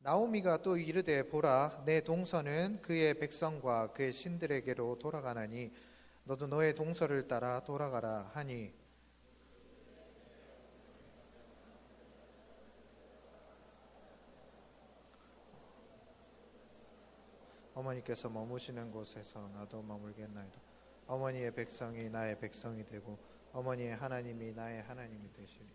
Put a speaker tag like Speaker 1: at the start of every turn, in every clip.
Speaker 1: 나오미가 또 이르되 보라 내 동서는 그의 백성과 그의 신들에게로 돌아가나니 너도 너의 동서를 따라 돌아가라 하니 어머니께서 머무시는 곳에서 나도 머물겠나이다. 어머니의 백성이 나의 백성이 되고 어머니의 하나님이 나의 하나님이 되시니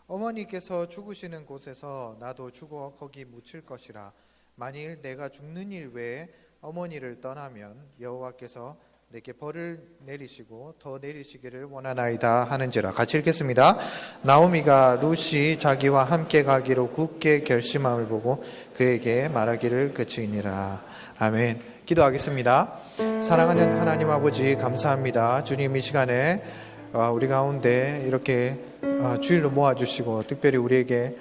Speaker 1: 어머니께서 죽으시는 곳에서 나도 죽어 거기 묻힐 것이라. 만일 내가 죽는 일 외에 어머니를 떠나면 여호와께서 내게 벌을 내리시고 더 내리시기를 원하나이다 하는지라. 같이 읽겠습니다. 나오미가 룻이 자기와 함께 가기로 굳게 결심함을 보고 그에게 말하기를 그치니라. 아멘. 기도하겠습니다. 사랑하는 하나님 아버지 감사합니다. 주님 이 시간에 우리 가운데 이렇게 주일로 모아주시고 특별히 우리에게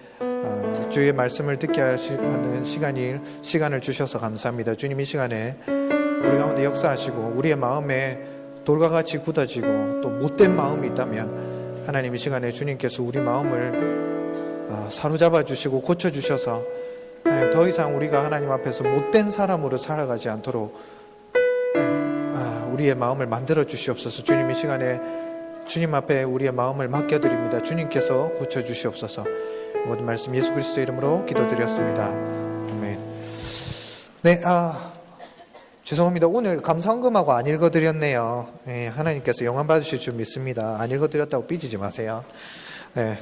Speaker 1: 주의 말씀을 듣게 하시는 시간을 주셔서 감사합니다. 주님 이 시간에 우리 가운데 역사하시고 우리의 마음에 돌과 같이 굳어지고 또 못된 마음이 있다면 하나님 이 시간에 주님께서 우리 마음을 사로잡아 주시고 고쳐주셔서 더 이상 우리가 하나님 앞에서 못된 사람으로 살아가지 않도록 우리의 마음을 만들어 주시옵소서. 주님 이 시간에 주님 앞에 우리의 마음을 맡겨드립니다. 주님께서 고쳐주시옵소서. 모든 말씀 예수 그리스도 이름으로 기도드렸습니다. 아멘. 네, 죄송합니다. 오늘 감사헌금하고 안 읽어드렸네요. 네, 하나님께서 영광 받으실 줄 믿습니다. 안 읽어드렸다고 삐지지 마세요. 네.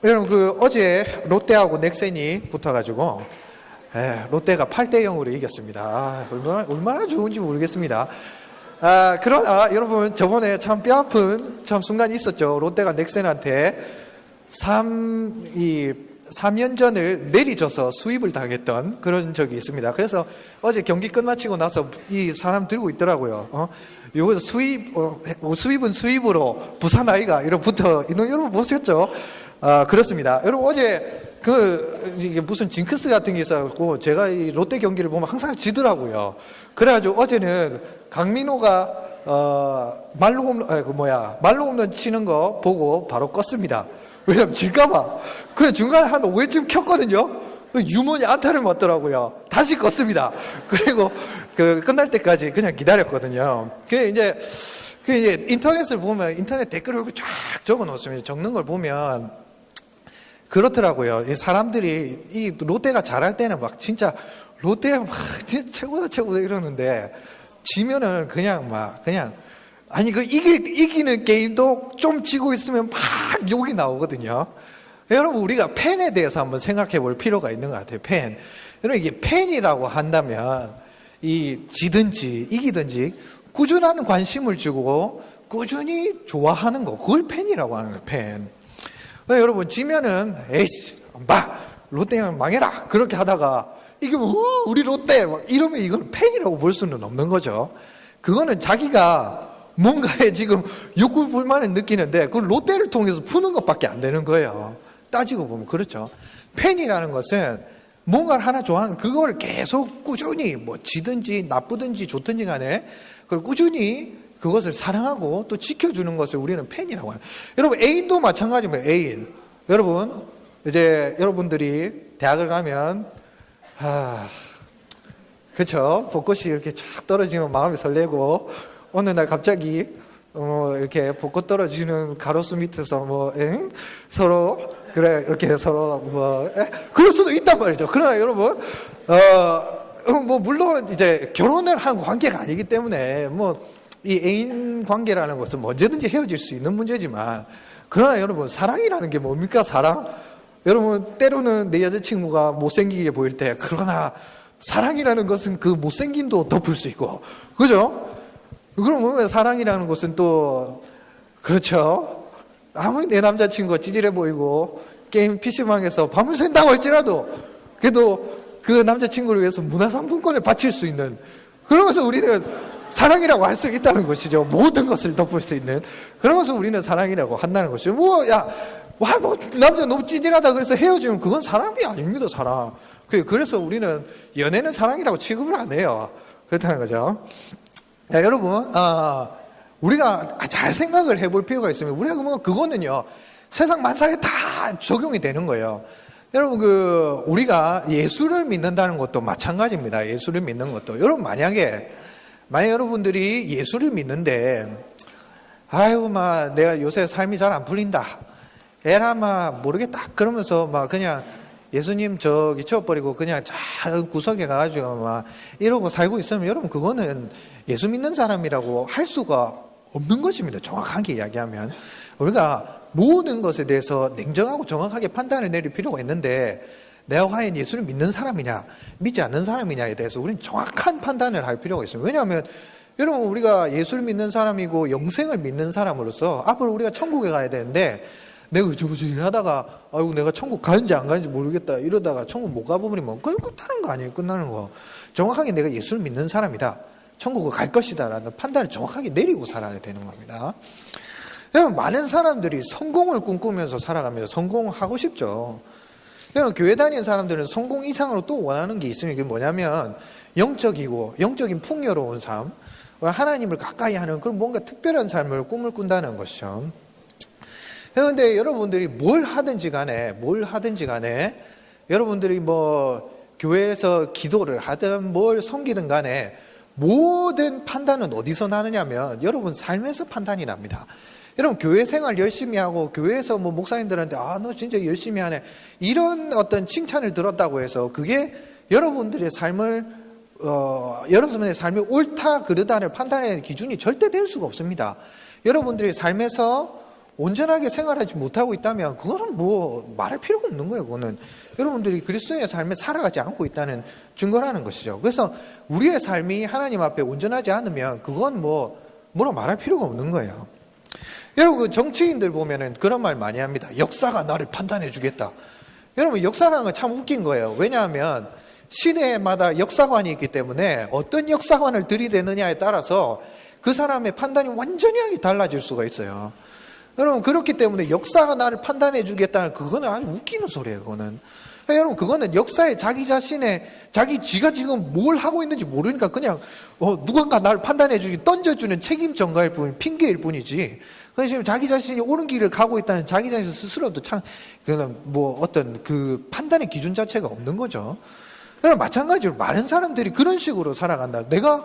Speaker 1: 여러분 어제 롯데하고 넥센이 붙어가지고 롯데가 8대0으로 이겼습니다. 얼마나 좋은지 모르겠습니다. 그러나 여러분 저번에 참 뼈아픈 참 순간이 있었죠. 롯데가 넥센한테 3연전을 내리줘서 수입을 당했던 그런 적이 있습니다. 그래서 어제 경기 끝마치고 나서 이 사람 들고 있더라고요. 요거 수입은 수입으로 부산 아이가 이렇게 붙어 있는 여러분 보셨죠? 그렇습니다. 여러분 어제 이게 무슨 징크스 같은 게 있어갖고 제가 이 롯데 경기를 보면 항상 지더라고요. 그래가지고 어제는 강민호가 말로 홈런 치는 거 보고 바로 껐습니다. 왜냐면 질까봐. 그래 중간에 한 5회쯤 켰거든요. 유mon이 안타를 맞더라고요. 다시 껐습니다. 그리고 끝날 때까지 그냥 기다렸거든요. 이제 인터넷을 보면 인터넷 댓글을 쫙 적어 놓습니다. 적는 걸 보면 그렇더라고요. 이 사람들이 이 롯데가 잘할 때는 막 진짜 롯데 막 진짜 최고다 이러는데 지면은 그냥 아니 이기는 게임도 좀 지고 있으면 막 욕이 나오거든요. 여러분 우리가 팬에 대해서 한번 생각해 볼 필요가 있는 것 같아요. 팬. 여러분 이게 팬이라고 한다면 이 지든지 이기든지 꾸준한 관심을 주고 꾸준히 좋아하는 거 그걸 팬이라고 하는 거예요. 팬. 여러분 지면은 에이씨 롯데는 망해라 그렇게 하다가 이기면 우리 롯데 이러면 이건 팬이라고 볼 수는 없는 거죠. 그거는 자기가 뭔가에 지금 욕구 불만을 느끼는데 그걸 롯데를 통해서 푸는 것밖에 안 되는 거예요. 따지고 보면 그렇죠. 팬이라는 것은 뭔가를 하나 좋아하는 그걸 계속 꾸준히 지든지 나쁘든지 좋든지 간에 그걸 꾸준히 그것을 사랑하고 또 지켜주는 것을 우리는 팬이라고 해요. 여러분 애인도 마찬가지입니다. 애인. 여러분 이제 여러분들이 대학을 가면 그렇죠. 벚꽃이 이렇게 쫙 떨어지면 마음이 설레고 어느 날 갑자기 이렇게 벚꽃 떨어지는 가로수 밑에서 서로 그래 이렇게 서로 그럴 수도 있단 말이죠. 그러나 여러분 물론 이제 결혼을 한 관계가 아니기 때문에 이 애인 관계라는 것은 언제든지 헤어질 수 있는 문제지만 그러나 여러분 사랑이라는 게 뭡니까? 사랑? 여러분 때로는 내 여자친구가 못생기게 보일 때 그러나 사랑이라는 것은 그 못생김도 덮을 수 있고 그죠? 그럼 사랑이라는 것은 또 그렇죠. 아무리 내 남자친구가 찌질해 보이고 게임 PC방에서 밤을 샌다고 할지라도 그래도 그 남자친구를 위해서 문화상품권을 바칠 수 있는 그러면서 우리는 사랑이라고 할 수 있다는 것이죠. 모든 것을 덮을 수 있는 그러면서 우리는 사랑이라고 한다는 것이죠. 남자 너무 찌질하다 그래서 헤어지면 그건 사랑이 아닙니다. 사랑. 그래서 우리는 연애는 사랑이라고 취급을 안 해요. 그렇다는 거죠. 자, 여러분 우리가 잘 생각을 해볼 필요가 있습니다. 우리가 그거는요 세상 만사에 다 적용이 되는 거예요. 여러분, 우리가 예수를 믿는다는 것도 마찬가지입니다. 예수를 믿는 것도. 여러분, 만약에 여러분들이 예수를 믿는데, 아유, 내가 요새 삶이 잘 안 풀린다. 에라, 모르겠다. 그러면서 그냥 예수님 저기 쳐버리고 그냥 잘 구석에 가가지고 이러고 살고 있으면 여러분, 그거는 예수 믿는 사람이라고 할 수가 없는 것입니다. 정확하게 이야기하면. 우리가 모든 것에 대해서 냉정하고 정확하게 판단을 내릴 필요가 있는데, 내가 과연 예수를 믿는 사람이냐 믿지 않는 사람이냐에 대해서 우리는 정확한 판단을 할 필요가 있어요. 왜냐하면 여러분, 우리가 예수를 믿는 사람이고 영생을 믿는 사람으로서 앞으로 우리가 천국에 가야 되는데, 내가 우주부주 하다가 아이고 내가 천국 가는지 안 가는지 모르겠다 이러다가 천국 못 가버리면 그건 끝나는 거 아니에요. 끝나는 거. 정확하게 내가 예수를 믿는 사람이다, 천국을 갈 것이다 라는 판단을 정확하게 내리고 살아야 되는 겁니다. 여러분, 많은 사람들이 성공을 꿈꾸면서 살아가면서 성공하고 싶죠. 여러분, 교회 다니는 사람들은 성공 이상으로 또 원하는 게 있으면, 그게 뭐냐면 영적인 풍요로운 삶, 하나님을 가까이 하는 그런 뭔가 특별한 삶을 꿈을 꾼다는 것이죠. 그런데 여러분들이 뭘 하든지 간에 여러분들이 교회에서 기도를 하든 뭘 섬기든 간에 모든 판단은 어디서 나느냐면 여러분 삶에서 판단이 납니다. 여러분, 교회 생활 열심히 하고 교회에서 목사님들한테 너 진짜 열심히 하네 이런 어떤 칭찬을 들었다고 해서 그게 여러분들의 여러분의 삶이 옳다 그르다를 판단하는 기준이 절대 될 수가 없습니다. 여러분들이 삶에서 온전하게 생활하지 못하고 있다면 그거는 말할 필요가 없는 거예요. 그거는 여러분들이 그리스도의 삶에 살아가지 않고 있다는 증거라는 것이죠. 그래서 우리의 삶이 하나님 앞에 온전하지 않으면 그건 뭐라 말할 필요가 없는 거예요. 여러분, 정치인들 보면은 그런 말 많이 합니다. 역사가 나를 판단해 주겠다. 여러분, 역사라는 건 참 웃긴 거예요. 왜냐하면 시대마다 역사관이 있기 때문에 어떤 역사관을 들이대느냐에 따라서 그 사람의 판단이 완전히 달라질 수가 있어요. 여러분, 그렇기 때문에 역사가 나를 판단해 주겠다는 그거는 아주 웃기는 소리예요. 그거는. 여러분, 그거는 역사에 지가 지금 뭘 하고 있는지 모르니까 그냥 누군가 나를 판단해 주기 던져주는 책임 전가일 뿐, 핑계일 뿐이지. 그래서 지금 자기 자신이 옳은 길을 가고 있다는 자기 자신 스스로도 참 어떤 그 판단의 기준 자체가 없는 거죠. 여러분, 마찬가지로 많은 사람들이 그런 식으로 살아간다. 내가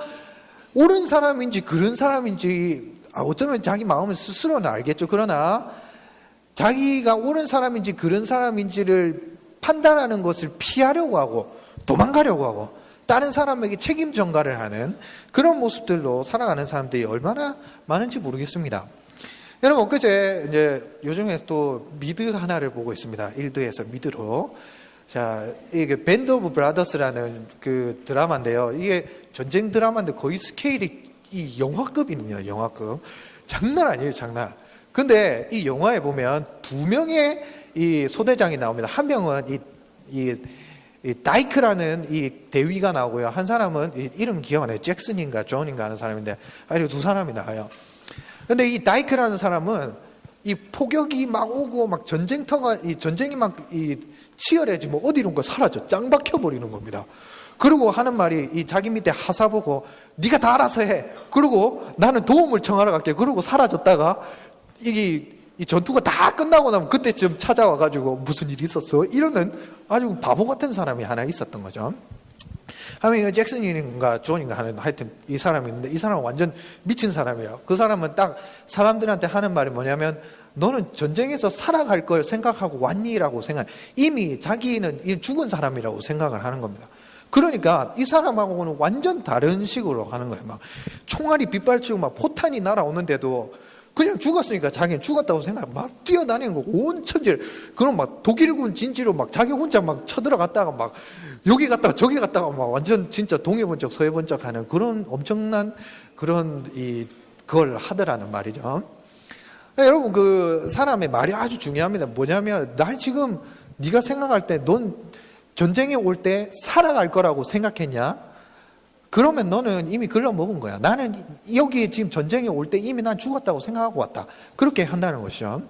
Speaker 1: 옳은 사람인지 그런 사람인지 어쩌면 자기 마음은 스스로는 알겠죠. 그러나 자기가 옳은 사람인지 그런 사람인지를 판단하는 것을 피하려고 하고 도망가려고 하고 다른 사람에게 책임 전가를 하는 그런 모습들로 살아가는 사람들이 얼마나 많은지 모르겠습니다. 여러분, 엊그제 요즘에 또 미드 하나를 보고 있습니다. 일드에서 미드로. 자, 이게 밴드 오브 브라더스라는 그 드라마인데요. 이게 전쟁 드라마인데 거의 스케일이 이 영화급이거든요. 영화급. 장난 아니에요, 장난. 근데 이 영화에 보면 두 명의 이 소대장이 나옵니다. 한 명은 이 다이크라는 이 대위가 나오고요. 한 사람은 이름 기억 안 나요. 잭슨인가 존인가 하는 사람인데, 이렇게 두 사람이 나와요. 근데 이 다이크라는 사람은 이 폭격이 막 오고 막 전쟁이 막 치열해지면 어디론가 사라져. 짱 박혀버리는 겁니다. 그리고 하는 말이 이 자기 밑에 하사 보고 네가 다 알아서 해. 그리고 나는 도움을 청하러 갈게. 그리고 사라졌다가 이 전투가 다 끝나고 나면 그때쯤 찾아와가지고 무슨 일이 있었어? 이러는 아주 바보 같은 사람이 하나 있었던 거죠. 하면 잭슨인가 존인가 하는 하여튼 이 사람이 있는데 이 사람은 완전 미친 사람이에요. 그 사람은 딱 사람들한테 하는 말이 뭐냐면 너는 전쟁에서 살아갈 걸 생각하고 왔니라고 생각. 이미 자기는 죽은 사람이라고 생각을 하는 겁니다. 그러니까 이 사람하고는 완전 다른 식으로 하는 거예요. 막 총알이 빗발치고 막 포탄이 날아오는데도 그냥 죽었으니까 자기는 죽었다고 생각하고 막 뛰어다니는 거 온 천지를. 그럼 막 독일군 진지로 막 자기 혼자 막 쳐들어갔다가 막 여기 갔다가 저기 갔다가 막 완전 진짜 동해번쩍 서해번쩍 하는 그런 엄청난 그런 그걸 하더라는 말이죠. 여러분, 그 사람의 말이 아주 중요합니다. 뭐냐면 나 지금 네가 생각할 때 넌 전쟁에 올 때 살아갈 거라고 생각했냐? 그러면 너는 이미 글러먹은 거야. 나는 여기 지금 전쟁에 올 때 이미 난 죽었다고 생각하고 왔다. 그렇게 한다는 것이죠.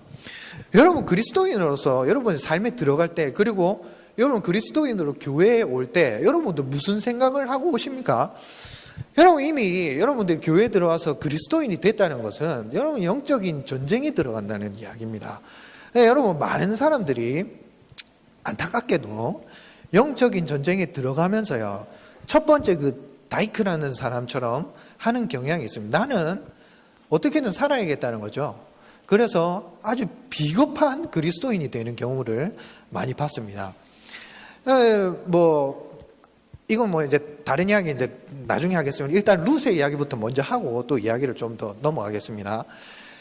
Speaker 1: 여러분, 그리스도인으로서 여러분의 삶에 들어갈 때, 그리고 여러분 그리스도인으로 교회에 올 때 여러분들 무슨 생각을 하고 오십니까? 여러분, 이미 여러분들 교회에 들어와서 그리스도인이 됐다는 것은 여러분 영적인 전쟁에 들어간다는 이야기입니다. 네, 여러분, 많은 사람들이 안타깝게도 영적인 전쟁에 들어가면서요, 첫 번째 그 다이크라는 사람처럼 하는 경향이 있습니다. 나는 어떻게든 살아야겠다는 거죠. 그래서 아주 비겁한 그리스도인이 되는 경우를 많이 봤습니다. 이건 이제 다른 이야기 이제 나중에 하겠습니다. 일단 룻의 이야기부터 먼저 하고 또 이야기를 좀 더 넘어가겠습니다.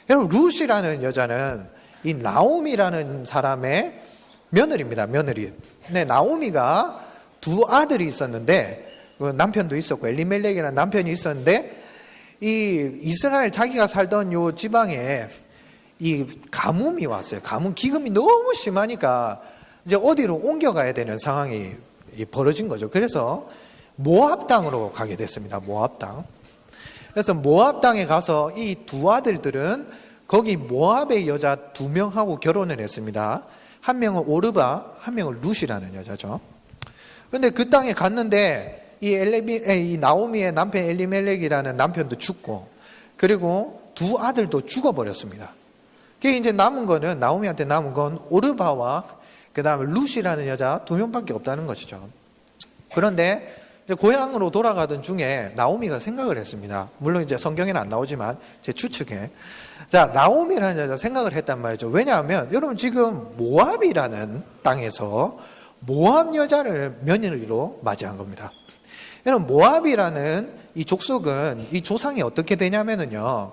Speaker 1: 여러분, 룻이라는 여자는 이 나오미라는 사람의 며느리입니다. 며느리. 근데 나오미가 두 아들이 있었는데, 남편도 있었고 엘리멜렉이라는 남편이 있었는데, 이 이스라엘 자기가 살던 요 지방에 이 가뭄이 왔어요. 기금이 너무 심하니까 이제 어디로 옮겨가야 되는 상황이 벌어진 거죠. 그래서 모압 땅으로 가게 됐습니다. 모압 땅. 그래서 모압 땅에 가서 이 두 아들들은 거기 모압의 여자 2명하고 결혼을 했습니다. 한 명은 오르바, 한 명은 룻이라는 여자죠. 그런데 그 땅에 갔는데 이 나오미의 남편 엘리멜렉이라는 남편도 죽고, 그리고 두 아들도 죽어버렸습니다. 그게 이제 나오미한테 남은 건 오르바와 그 다음에 룻이라는 여자 2명밖에 없다는 것이죠. 그런데 이제 고향으로 돌아가던 중에 나오미가 생각을 했습니다. 물론 이제 성경에는 안 나오지만 제 추측에. 자, 나오미라는 여자 생각을 했단 말이죠. 왜냐하면 여러분, 지금 모압이라는 땅에서 모압 여자를 며느리로 맞이한 겁니다. 여러분, 모압이라는 이 족속은, 이 조상이 어떻게 되냐면은요,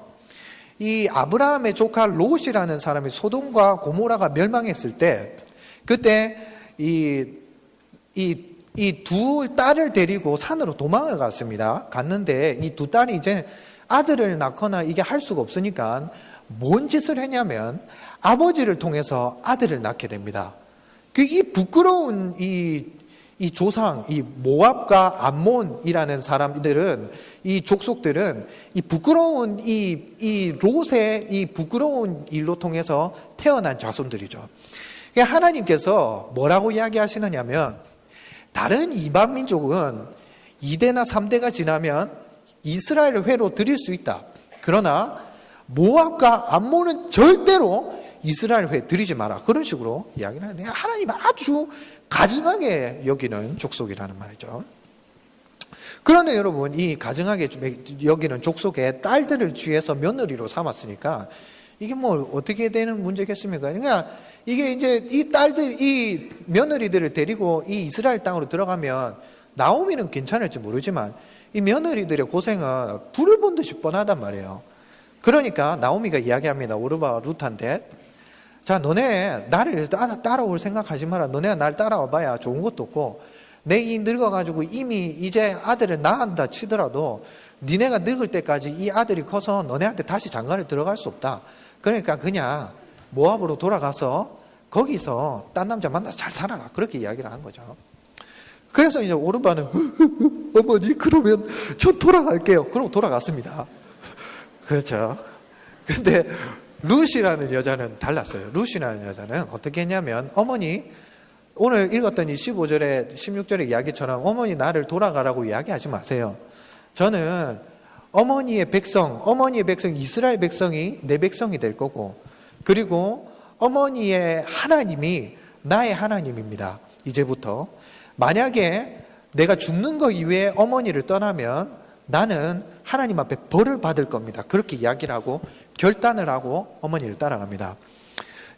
Speaker 1: 이 아브라함의 조카 롯이라는 사람이 소돔과 고모라가 멸망했을 때, 그때 이 두 딸을 데리고 산으로 도망을 갔는데, 이 두 딸이 이제 아들을 낳거나 이게 할 수가 없으니까 뭔 짓을 했냐면 아버지를 통해서 아들을 낳게 됩니다. 이 부끄러운 이 조상, 이 모압과 암몬이라는 사람들은, 이 족속들은 이 부끄러운 이 롯의 이 부끄러운 일로 통해서 태어난 자손들이죠. 하나님께서 뭐라고 이야기하시느냐면, 다른 이방 민족은 2대나 3대가 지나면 이스라엘을 회로 드릴 수 있다. 그러나 모압과 암몬은 절대로 이스라엘 회 드리지 마라. 그런 식으로 이야기를 하는데, 하나님 아주 가증하게 여기는 족속이라는 말이죠. 그런데 여러분, 이 가증하게 여기는 족속의 딸들을 취해서 며느리로 삼았으니까 이게 뭐 어떻게 되는 문제겠습니까? 그러니까 이게 이제 이 며느리들을 데리고 이 이스라엘 땅으로 들어가면 나오미는 괜찮을지 모르지만 이 며느리들의 고생은 불을 본 듯이 뻔하단 말이에요. 그러니까 나오미가 이야기합니다. 오르바와 룻한테, 자, 너네 나를 따라올 생각하지 마라. 너네가 날 따라와 봐야 좋은 것도 없고, 내 이 늙어가지고 이미 이제 아들을 낳았다 치더라도 니네가 늙을 때까지 이 아들이 커서 너네한테 다시 장가를 들어갈 수 없다. 그러니까 그냥 모압으로 돌아가서 거기서 딴 남자 만나서 잘 살아라. 그렇게 이야기를 한 거죠. 그래서 이제 오르바는 어머니, 그러면 저 돌아갈게요. 그러고 돌아갔습니다. 그렇죠. 근데 룻이라는 여자는 달랐어요. 룻이라는 여자는 어떻게 했냐면, 어머니, 오늘 읽었던 이 15절에 16절의 이야기처럼 어머니 나를 돌아가라고 이야기하지 마세요. 저는 어머니의 백성 이스라엘 백성이 내 백성이 될 거고, 그리고 어머니의 하나님이 나의 하나님입니다. 이제부터 만약에 내가 죽는 거 이외에 어머니를 떠나면 나는 하나님 앞에 벌을 받을 겁니다. 그렇게 이야기를 하고 결단을 하고 어머니를 따라갑니다.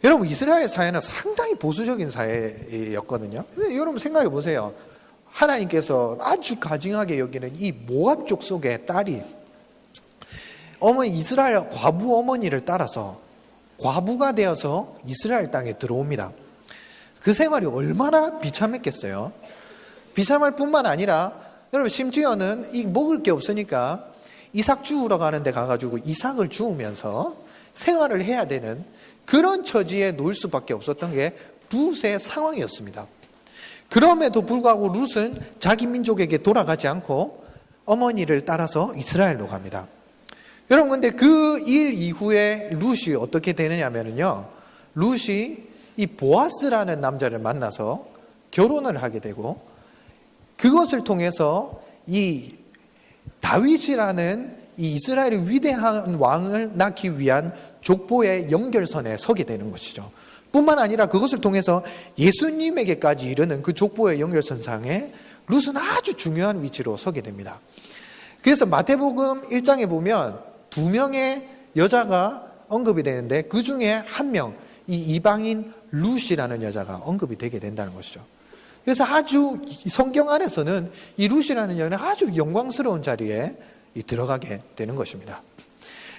Speaker 1: 여러분, 이스라엘 사회는 상당히 보수적인 사회였거든요. 여러분 생각해 보세요. 하나님께서 아주 가증하게 여기는 이 모압 족속의 딸이 이스라엘 과부 어머니를 따라서 과부가 되어서 이스라엘 땅에 들어옵니다. 그 생활이 얼마나 비참했겠어요. 비참할 뿐만 아니라 여러분, 심지어는 먹을 게 없으니까 이삭 주우러 가는 데 가가지고 이삭을 주우면서 생활을 해야 되는 그런 처지에 놓일 수밖에 없었던 게 룻의 상황이었습니다. 그럼에도 불구하고 룻은 자기 민족에게 돌아가지 않고 어머니를 따라서 이스라엘로 갑니다. 여러분, 근데 그 일 이후에 룻이 어떻게 되느냐면요, 룻이 이 보아스라는 남자를 만나서 결혼을 하게 되고, 그것을 통해서 이 다윗이라는 이 이스라엘의 위대한 왕을 낳기 위한 족보의 연결선에 서게 되는 것이죠. 뿐만 아니라 그것을 통해서 예수님에게까지 이르는 그 족보의 연결선상에 룻은 아주 중요한 위치로 서게 됩니다. 그래서 마태복음 1장에 보면 2명의 여자가 언급이 되는데 그 중에 한 명, 이 이방인 룻이라는 여자가 언급이 되게 된다는 것이죠. 그래서 아주 성경 안에서는 이 룻이라는 여인은 아주 영광스러운 자리에 들어가게 되는 것입니다.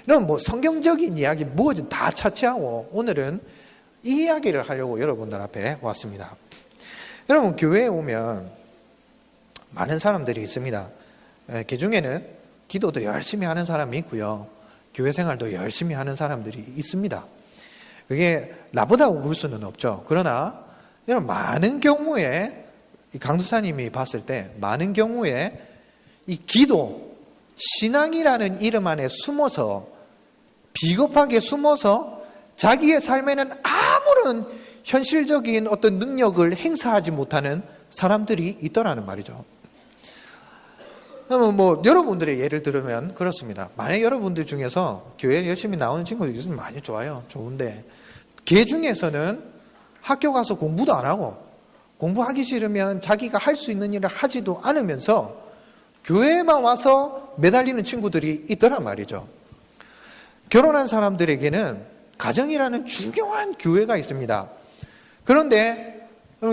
Speaker 1: 이런 성경적인 이야기 뭐든 다 차치하고 오늘은 이 이야기를 하려고 여러분들 앞에 왔습니다. 여러분, 교회에 오면 많은 사람들이 있습니다. 그 중에는 기도도 열심히 하는 사람이 있고요, 교회 생활도 열심히 하는 사람들이 있습니다. 그게 나보다 올 수는 없죠. 그러나 여러분, 많은 경우에 이 강도사님이 봤을 때 많은 경우에 이 기도, 신앙이라는 이름 안에 숨어서 비겁하게 숨어서 자기의 삶에는 아무런 현실적인 어떤 능력을 행사하지 못하는 사람들이 있더라는 말이죠. 그러면 여러분들의 예를 들으면 그렇습니다. 만약 여러분들 중에서 교회에 열심히 나오는 친구들이 있으면 많이 좋아요. 좋은데 걔 중에서는 학교 가서 공부도 안 하고 공부하기 싫으면 자기가 할 수 있는 일을 하지도 않으면서 교회에만 와서 매달리는 친구들이 있더란 말이죠. 결혼한 사람들에게는 가정이라는 중요한 교회가 있습니다. 그런데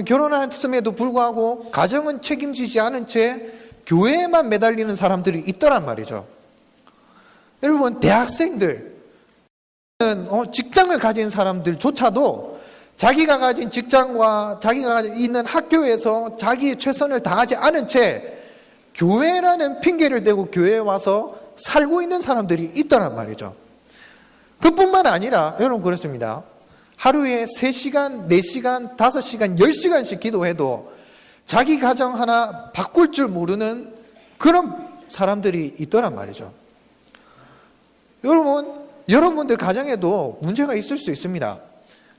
Speaker 1: 결혼했음에도 불구하고 가정은 책임지지 않은 채 교회에만 매달리는 사람들이 있더란 말이죠. 여러분, 대학생들, 직장을 가진 사람들조차도 자기가 가진 직장과 자기가 있는 학교에서 자기의 최선을 다하지 않은 채 교회라는 핑계를 대고 교회에 와서 살고 있는 사람들이 있더란 말이죠. 그뿐만 아니라 여러분, 그렇습니다. 하루에 3시간, 4시간, 5시간, 10시간씩 기도해도 자기 가정 하나 바꿀 줄 모르는 그런 사람들이 있더란 말이죠. 여러분들 가정에도 문제가 있을 수 있습니다.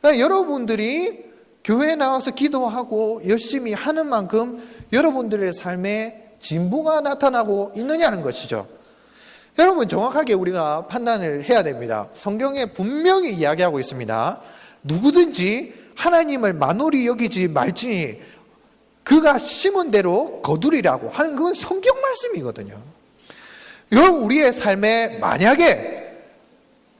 Speaker 1: 그러니까 여러분들이 교회에 나와서 기도하고 열심히 하는 만큼 여러분들의 삶에 진보가 나타나고 있느냐는 것이죠. 여러분, 정확하게 우리가 판단을 해야 됩니다. 성경에 분명히 이야기하고 있습니다. 누구든지 하나님을 만홀히 여기지 말지니 그가 심은 대로 거두리라고 하는, 그건 성경 말씀이거든요. 여러분, 우리의 삶에 만약에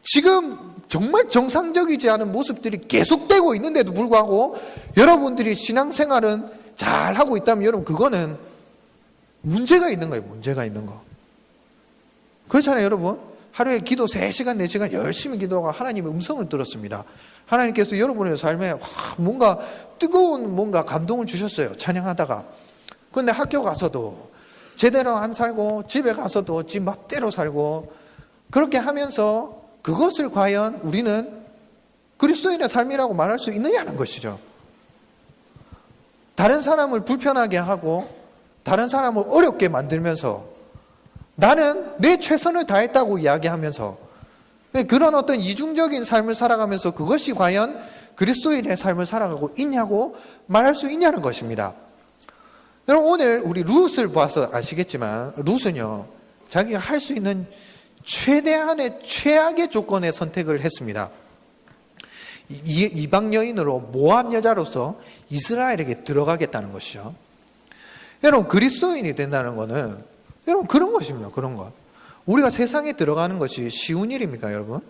Speaker 1: 지금 정말 정상적이지 않은 모습들이 계속되고 있는데도 불구하고 여러분들이 신앙생활은 잘하고 있다면 여러분, 그거는 문제가 있는 거예요. 문제가 있는 거. 그렇잖아요, 여러분. 하루에 기도 3시간, 4시간 열심히 기도하고 하나님의 음성을 들었습니다. 하나님께서 여러분의 삶에 뭔가 뜨거운 뭔가 감동을 주셨어요, 찬양하다가. 그런데 학교 가서도 제대로 안 살고 집에 가서도 지 멋대로 살고 그렇게 하면서 그것을 과연 우리는 그리스도인의 삶이라고 말할 수 있느냐는 것이죠. 다른 사람을 불편하게 하고 다른 사람을 어렵게 만들면서 나는 내 최선을 다했다고 이야기하면서 그런 어떤 이중적인 삶을 살아가면서 그것이 과연 그리스도인의 삶을 살아가고 있냐고 말할 수 있냐는 것입니다. 여러분, 오늘 우리 룻을 봐서 아시겠지만 룻은요, 자기가 할 수 있는 최대한의 최악의 조건의 선택을 했습니다. 이방 여인으로 모압 여자로서 이스라엘에게 들어가겠다는 것이죠. 여러분, 그리스도인이 된다는 것은 여러분 그런 것입니다. 그런 것. 우리가 세상에 들어가는 것이 쉬운 일입니까, 여러분?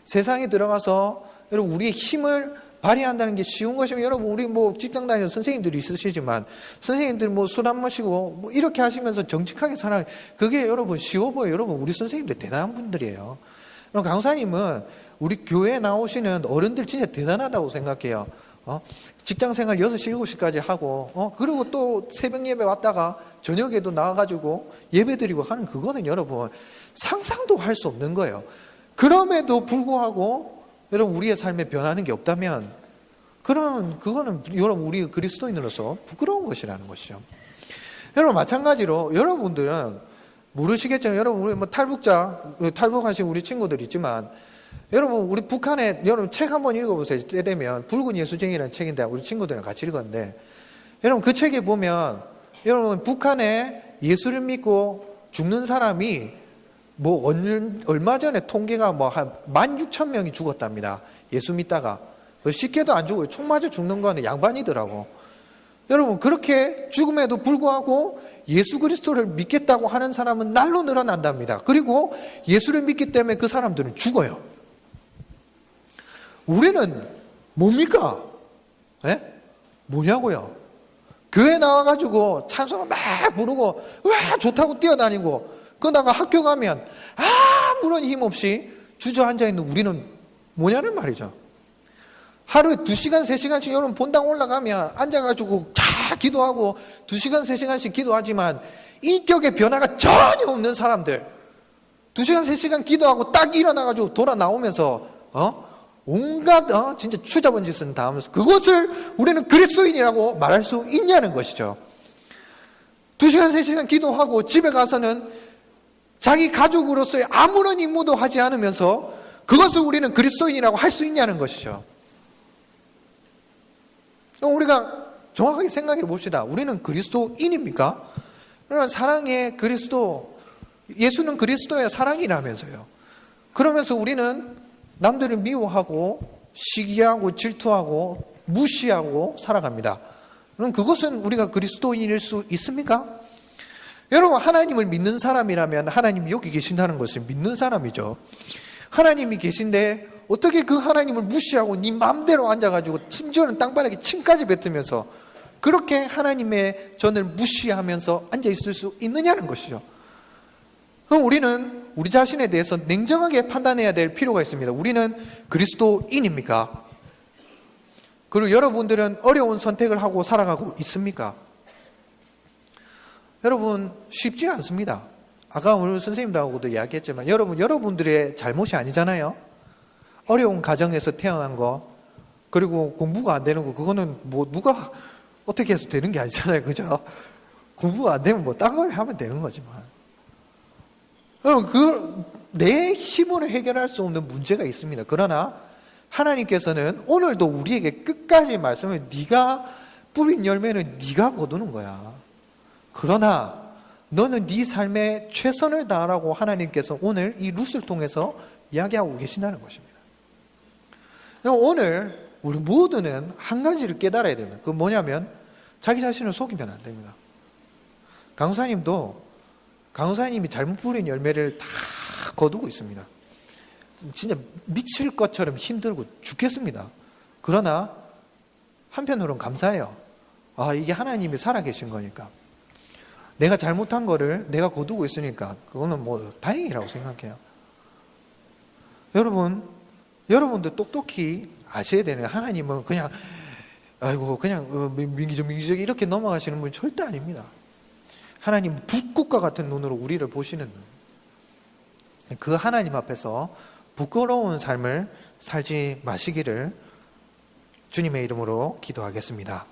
Speaker 1: 세상에 들어가서 여러분 우리의 힘을 발휘한다는 게 쉬운 것이면, 여러분 우리 직장 다니는 선생님들이 있으시지만 선생님들 술 안 마시고 이렇게 하시면서 정직하게 살아, 그게 여러분 쉬워 보여요. 여러분, 우리 선생님들 대단한 분들이에요. 여러분, 강사님은 우리 교회에 나오시는 어른들 진짜 대단하다고 생각해요. 직장 생활 6시, 7시까지 하고, 그리고 또 새벽 예배 왔다가 저녁에도 나와가지고 예배 드리고 하는, 그거는 여러분 상상도 할 수 없는 거예요. 그럼에도 불구하고 여러분 우리의 삶에 변하는 게 없다면 그거는 여러분 우리 그리스도인으로서 부끄러운 것이라는 것이죠. 여러분, 마찬가지로 여러분들은 모르시겠지만 여러분 우리 탈북하신 우리 친구들 있지만 여러분 우리 북한에 여러분 책 한번 읽어보세요. 때 되면 붉은 예수쟁이라는 책인데 우리 친구들이랑 같이 읽었는데 여러분 그 책에 보면 여러분 북한에 예수를 믿고 죽는 사람이 얼마 전에 통계가 한 16,000명이 죽었답니다. 예수 믿다가. 쉽게도 안 죽어요. 총 맞아 죽는 거는 양반이더라고. 여러분, 그렇게 죽음에도 불구하고 예수 그리스도를 믿겠다고 하는 사람은 날로 늘어난답니다. 그리고 예수를 믿기 때문에 그 사람들은 죽어요. 우리는 뭡니까? 뭐냐고요? 교회 나와가지고 찬송을 막 부르고 와 좋다고 뛰어다니고, 그러다가 학교 가면 아무런 힘 없이 주저앉아있는 우리는 뭐냐는 말이죠. 하루에 2시간 3시간씩 여러분 본당 올라가면 앉아가지고 쫙 기도하고 2시간 3시간씩 기도하지만 인격의 변화가 전혀 없는 사람들, 2시간 3시간 기도하고 딱 일어나가지고 돌아 나오면서 온갖 진짜 추잡은 짓은 다 하면서 그것을 우리는 그리스도인이라고 말할 수 있냐는 것이죠. 2시간 3시간 기도하고 집에 가서는 자기 가족으로서의 아무런 임무도 하지 않으면서 그것을 우리는 그리스도인이라고 할 수 있냐는 것이죠. 우리가 정확하게 생각해 봅시다. 우리는 그리스도인입니까? 그러면 사랑의 그리스도, 예수는 그리스도의 사랑이라면서요. 그러면서 우리는 남들을 미워하고 시기하고 질투하고 무시하고 살아갑니다. 그럼 그것은 우리가 그리스도인일 수 있습니까? 여러분, 하나님을 믿는 사람이라면 하나님이 여기 계신다는 것을 믿는 사람이죠. 하나님이 계신데 어떻게 그 하나님을 무시하고 네 마음대로 앉아가지고 심지어는 땅바닥에 침까지 뱉으면서 그렇게 하나님의 전을 무시하면서 앉아있을 수 있느냐는 것이죠. 그럼 우리는 우리 자신에 대해서 냉정하게 판단해야 될 필요가 있습니다. 우리는 그리스도인입니까? 그리고 여러분들은 어려운 선택을 하고 살아가고 있습니까? 여러분, 쉽지 않습니다. 아까 오늘 선생님들하고도 이야기했지만 여러분들의 잘못이 아니잖아요. 어려운 가정에서 태어난 거, 그리고 공부가 안 되는 거, 그거는 뭐 누가 어떻게 해서 되는 게 아니잖아요. 그죠? 공부가 안 되면 뭐 딴 걸 하면 되는 거지만. 여러분, 내 힘으로 해결할 수 없는 문제가 있습니다. 그러나 하나님께서는 오늘도 우리에게 끝까지 말씀을 네가 뿌린 열매는 네가 거두는 거야. 그러나 너는 네 삶에 최선을 다하라고 하나님께서 오늘 이 룻을 통해서 이야기하고 계신다는 것입니다. 오늘 우리 모두는 한 가지를 깨달아야 됩니다. 그건 뭐냐면 자기 자신을 속이면 안 됩니다. 강사님이 잘못 뿌린 열매를 다 거두고 있습니다. 진짜 미칠 것처럼 힘들고 죽겠습니다. 그러나 한편으로는 감사해요. 이게 하나님이 살아계신 거니까. 내가 잘못한 거를 내가 거두고 있으니까 그거는 뭐 다행이라고 생각해요. 여러분도 똑똑히 아셔야 되는, 하나님은 그냥 민기적 이렇게 넘어가시는 분이 절대 아닙니다. 하나님 불꽃과 같은 눈으로 우리를 보시는 그 하나님 앞에서 부끄러운 삶을 살지 마시기를 주님의 이름으로 기도하겠습니다.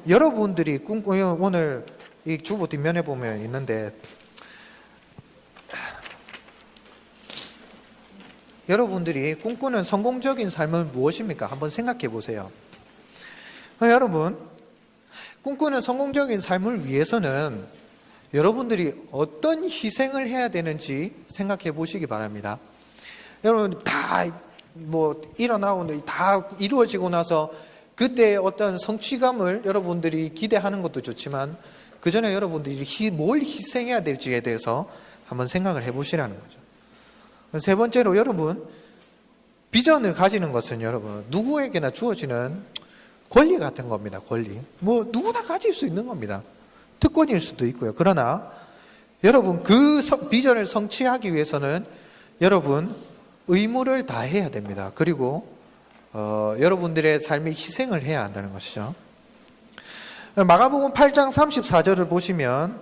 Speaker 1: 여러분들이 오늘 이 주보 뒷면에 보면 있는데, 여러분들이 꿈꾸는 성공적인 삶은 무엇입니까? 한번 생각해 보세요. 여러분, 꿈꾸는 성공적인 삶을 위해서는 여러분들이 어떤 희생을 해야 되는지 생각해 보시기 바랍니다. 여러분, 다 일어나고 다 이루어지고 나서 그때 어떤 성취감을 여러분들이 기대하는 것도 좋지만 그 전에 여러분들이 뭘 희생해야 될지에 대해서 한번 생각을 해 보시라는 거죠. 세 번째로, 여러분, 비전을 가지는 것은 여러분 누구에게나 주어지는 권리 같은 겁니다. 권리. 누구나 가질 수 있는 겁니다. 특권일 수도 있고요. 그러나 여러분, 그 비전을 성취하기 위해서는 여러분 의무를 다해야 됩니다. 그리고 여러분들의 삶에 희생을 해야 한다는 것이죠. 마가복음 8장 34절을 보시면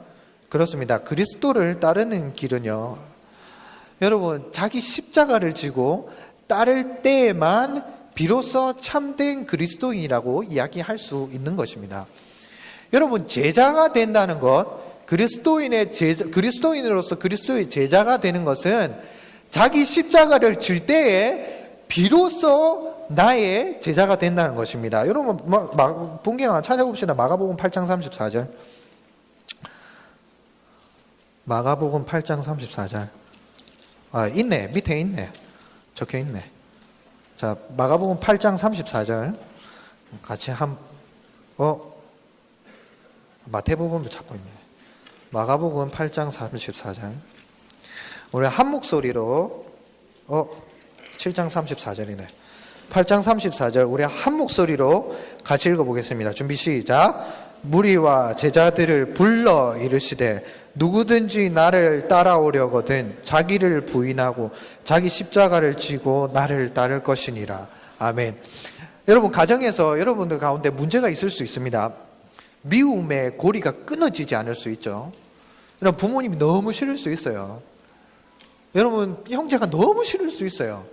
Speaker 1: 그렇습니다. 그리스도를 따르는 길은요, 여러분, 자기 십자가를 지고 따를 때에만 비로소 참된 그리스도인이라고 이야기할 수 있는 것입니다. 여러분, 제자가 된다는 것, 그리스도인으로서 그리스도의 제자가 되는 것은 자기 십자가를 질 때에 비로소 나의 제자가 된다는 것입니다. 여러분, 본경 한번 찾아봅시다. 마가복음 8장 34절. 마가복음 8장 34절. 있네. 밑에 있네. 적혀 있네. 자, 마가복음 8장 34절 같이 마태복음도 찾고 있네. 마가복음 8장 34절 우리 한 목소리로 7장 34절이네. 8장 34절 우리 한 목소리로 같이 읽어보겠습니다. 준비 시작. 무리와 제자들을 불러 이르시되 누구든지 나를 따라오려거든 자기를 부인하고 자기 십자가를 지고 나를 따를 것이니라. 아멘. 여러분, 가정에서 여러분들 가운데 문제가 있을 수 있습니다. 미움의 고리가 끊어지지 않을 수 있죠. 여러분, 부모님이 너무 싫을 수 있어요. 여러분, 형제가 너무 싫을 수 있어요.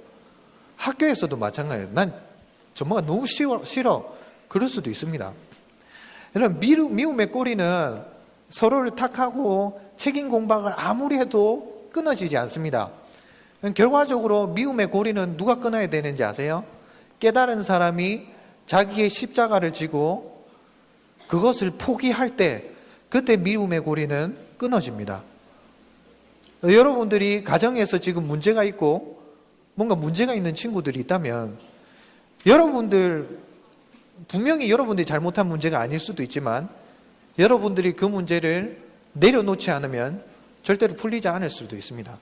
Speaker 1: 학교에서도 마찬가지예요. 난 정말 너무 싫어. 그럴 수도 있습니다. 여러분, 미움의 꼬리는 서로를 탓하고 책임 공방을 아무리 해도 끊어지지 않습니다. 결과적으로 미움의 고리는 누가 끊어야 되는지 아세요? 깨달은 사람이 자기의 십자가를 지고 그것을 포기할 때, 그때 미움의 고리는 끊어집니다. 여러분들이 가정에서 지금 문제가 있고 뭔가 문제가 있는 친구들이 있다면, 분명히 여러분들이 잘못한 문제가 아닐 수도 있지만 여러분들이 그 문제를 내려놓지 않으면 절대로 풀리지 않을 수도 있습니다.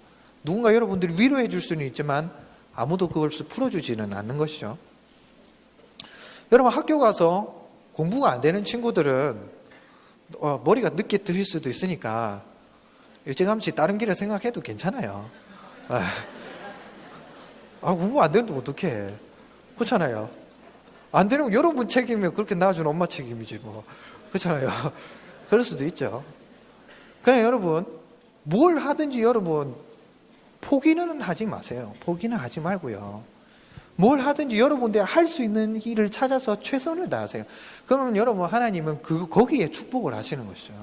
Speaker 1: 누군가 여러분들이 위로해 줄 수는 있지만 아무도 그것을 풀어주지는 않는 것이죠. 여러분, 학교 가서 공부가 안 되는 친구들은 머리가 늦게 트일 수도 있으니까 일찌감치 다른 길을 생각해도 괜찮아요. 공부 안 되는데 어떡해. 그렇잖아요. 안 되는 거 여러분 책임이면 그렇게 낳아준 엄마 책임이지 뭐. 그렇잖아요. 그럴 수도 있죠. 그냥 여러분, 뭘 하든지 여러분 포기는 하지 마세요. 포기는 하지 말고요. 뭘 하든지 여러분들이 할 수 있는 일을 찾아서 최선을 다하세요. 그러면 여러분, 하나님은 거기에 축복을 하시는 것이죠.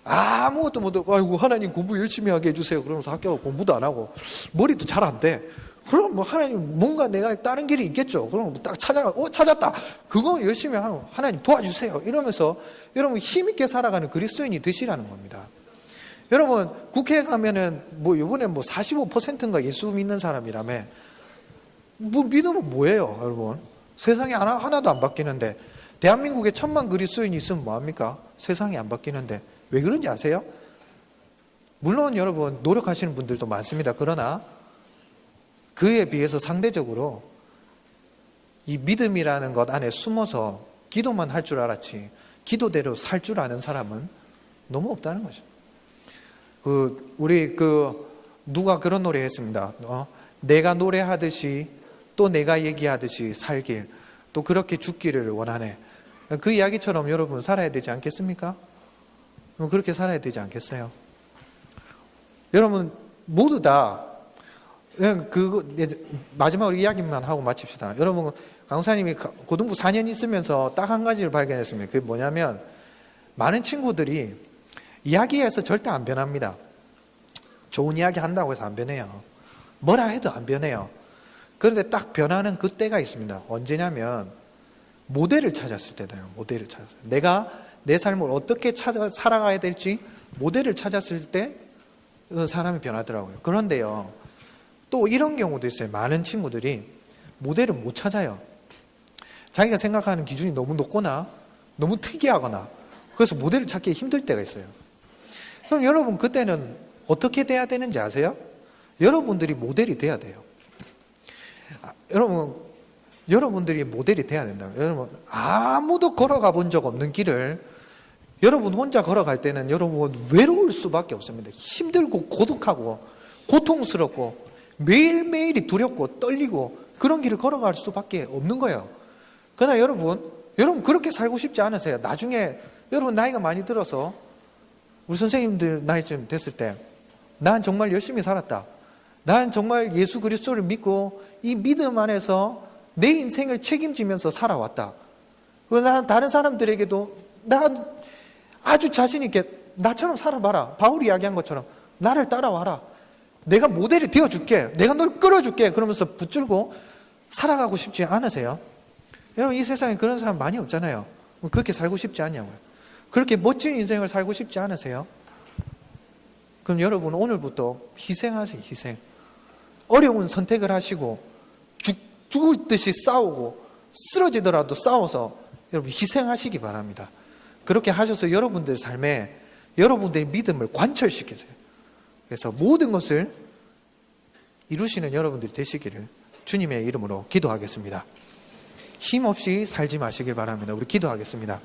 Speaker 1: 아무것도 못하고, 아이고, 하나님 공부 열심히 하게 해주세요. 그러면서 학교 공부도 안 하고, 머리도 잘 안 돼. 그럼 뭐 하나님 뭔가 내가 다른 길이 있겠죠. 그럼 딱 찾았다. 그거 열심히 하고 하나님 도와주세요. 이러면서 여러분 힘있게 살아가는 그리스도인이 되시라는 겁니다. 여러분, 국회에 가면은 이번에 45%인가 예수 믿는 사람이라며. 믿으면 뭐예요, 여러분? 세상에 하나도 안 바뀌는데. 대한민국에 1,000만 그리스도인이 있으면 뭐합니까? 세상이 안 바뀌는데. 왜 그런지 아세요? 물론 여러분 노력하시는 분들도 많습니다. 그러나 그에 비해서 상대적으로 이 믿음이라는 것 안에 숨어서 기도만 할 줄 알았지 기도대로 살 줄 아는 사람은 너무 없다는 거죠. 누가 그런 노래 했습니다. 내가 노래하듯이 또 내가 얘기하듯이 살길, 또 그렇게 죽기를 원하네. 그 이야기처럼 여러분 살아야 되지 않겠습니까? 그렇게 살아야 되지 않겠어요? 여러분 모두 다 마지막으로 이야기만 하고 마칩시다. 여러분, 강사님이 고등부 4년 있으면서 딱 한 가지를 발견했습니다. 그게 뭐냐면, 많은 친구들이 이야기해서 절대 안 변합니다. 좋은 이야기 한다고 해서 안 변해요. 뭐라 해도 안 변해요. 그런데 딱 변하는 그때가 있습니다. 언제냐면 모델을 찾았을 때다요. 모델을 찾았어요. 내가 내 삶을 어떻게 살아가야 될지 모델을 찾았을 때 사람이 변하더라고요. 그런데요, 또 이런 경우도 있어요. 많은 친구들이 모델을 못 찾아요. 자기가 생각하는 기준이 너무 높거나 너무 특이하거나, 그래서 모델을 찾기 힘들 때가 있어요. 그럼 여러분, 그때는 어떻게 돼야 되는지 아세요? 여러분들이 모델이 돼야 돼요. 여러분들이 모델이 돼야 된다. 여러분, 아무도 걸어가 본 적 없는 길을 여러분 혼자 걸어갈 때는 여러분 외로울 수밖에 없습니다. 힘들고 고독하고 고통스럽고 매일매일이 두렵고 떨리고 그런 길을 걸어갈 수밖에 없는 거예요. 그러나 여러분 그렇게 살고 싶지 않으세요? 나중에 여러분 나이가 많이 들어서 우리 선생님들 나이쯤 됐을 때 난 정말 열심히 살았다. 난 정말 예수 그리스도를 믿고 이 믿음 안에서 내 인생을 책임지면서 살아왔다. 난 다른 사람들에게도 난 아주 자신 있게 나처럼 살아봐라. 바울이 이야기한 것처럼 나를 따라와라. 내가 모델이 되어줄게. 내가 널 끌어줄게. 그러면서 붙들고 살아가고 싶지 않으세요? 여러분, 이 세상에 그런 사람 많이 없잖아요. 그렇게 살고 싶지 않냐고요. 그렇게 멋진 인생을 살고 싶지 않으세요? 그럼 여러분, 오늘부터 희생하세요. 희생. 어려운 선택을 하시고 죽을 듯이 싸우고 쓰러지더라도 싸워서 여러분 희생하시기 바랍니다. 그렇게 하셔서 여러분들 삶에 여러분들의 믿음을 관철시키세요. 그래서 모든 것을 이루시는 여러분들이 되시기를 주님의 이름으로 기도하겠습니다. 힘없이 살지 마시길 바랍니다. 우리 기도하겠습니다.